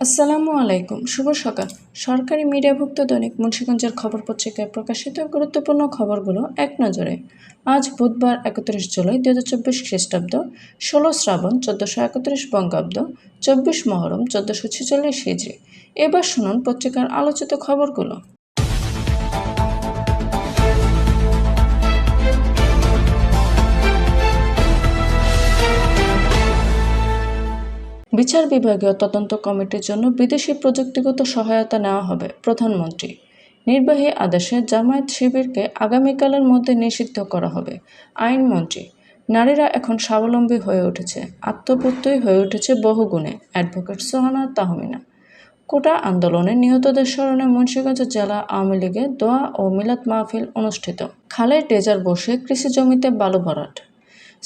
আসসালামু আলাইকুম, শুভ সকাল। সরকারি মিডিয়াভুক্ত দৈনিক মুন্সিগঞ্জের খবর পত্রিকায় প্রকাশিত গুরুত্বপূর্ণ খবরগুলো এক নজরে। আজ বুধবার 31 জুলাই 2024 খ্রিস্টাব্দ, 16 শ্রাবণ 1431 বঙ্গাব্দ, 24 মহরম 1446 হিজরি। এবার শুনুন পত্রিকার আলোচিত খবরগুলো। বিচার বিভাগীয় তদন্ত কমিটির জন্য বিদেশি প্রযুক্তিগত সহায়তা নেওয়া হবে। প্রধানমন্ত্রী নির্বাহী আদেশে জামায়াত শিবিরকে আগামীকালের মধ্যে নিষিদ্ধ করা হবে। আইনমন্ত্রী নারীরা এখন স্বাবলম্বী হয়ে উঠেছে, আত্মপ্রত্যয়ী হয়ে উঠেছে বহুগুণে। অ্যাডভোকেট সোহানা তাহমিনা কোটা আন্দোলনে নিহতদের স্মরণে মুন্সিগঞ্জ জেলা আওয়ামী লীগের দোয়া ও মিলাদ মাহফিল অনুষ্ঠিত। খালের ডেজার বসে কৃষি জমিতে বালু ভরাট।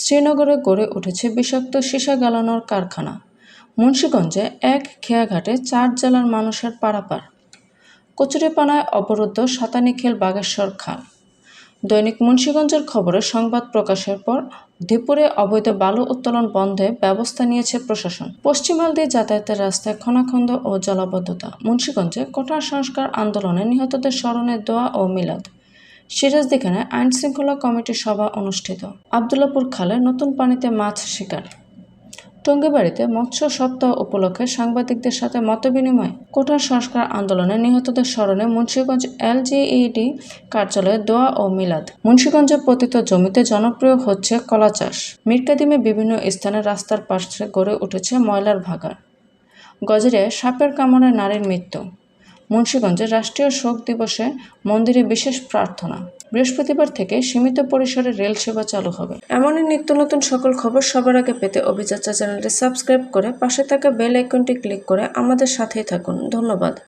শ্রীনগরে গড়ে উঠেছে বিষাক্ত সীসা গালানোর কারখানা। মুন্সিগঞ্জে এক খেয়াঘাটে 4 জেলার মানুষের পারাপার। কচুরিপানায় অবরুদ্ধ সাতানীখেল বাগেশ্বর খাল। দৈনিক মুন্সিগঞ্জের খবরে সংবাদ প্রকাশের পর দুপুরে অবৈধ বালু উত্তোলন বন্ধে ব্যবস্থা নিয়েছে প্রশাসন। পশ্চিমাল দিয়ে যাতায়াতের রাস্তায় খনাখন্দ ও জলাবদ্ধতা। মুন্সিগঞ্জে কোটা সংস্কার আন্দোলনে নিহতদের স্মরণে দোয়া ও মিলাদ। সিরাজদিখানে আইনশৃঙ্খলা কমিটির সভা অনুষ্ঠিত। আবদুল্লাপুর খালে নতুন পানিতে মাছ শিকার। টঙ্গিবাড়িতে মৎস্য সপ্তাহ উপলক্ষে সাংবাদিকদের সাথে মতবিনিময়। কোটা সংস্কার আন্দোলনে নিহতদের স্মরণে মুন্সিগঞ্জ LGED কার্যালয়ে দোয়া ও মিলাদ। মুন্সিগঞ্জে পতিত জমিতে জনপ্রিয় হচ্ছে কলা চাষ। মিরকাদিমে বিভিন্ন স্থানে রাস্তার পাশে গড়ে উঠেছে ময়লার ভাগাড়। গজরে সাপের কামড়ে নারীর মৃত্যু। মুন্সিগঞ্জে রাষ্ট্রীয় শোক দিবসে মন্দিরে বিশেষ প্রার্থনা। বৃহস্পতিবার থেকে সীমিত পরিসরে রেল সেবা চালু হবে। এমনই নিত্য নতুন সকল খবর সবার আগে পেতে অভিযাত্রা চ্যানেলটি সাবস্ক্রাইব করে পাশে থাকা বেল আইকনটি ক্লিক করে আমাদের সাথেই থাকুন। ধন্যবাদ।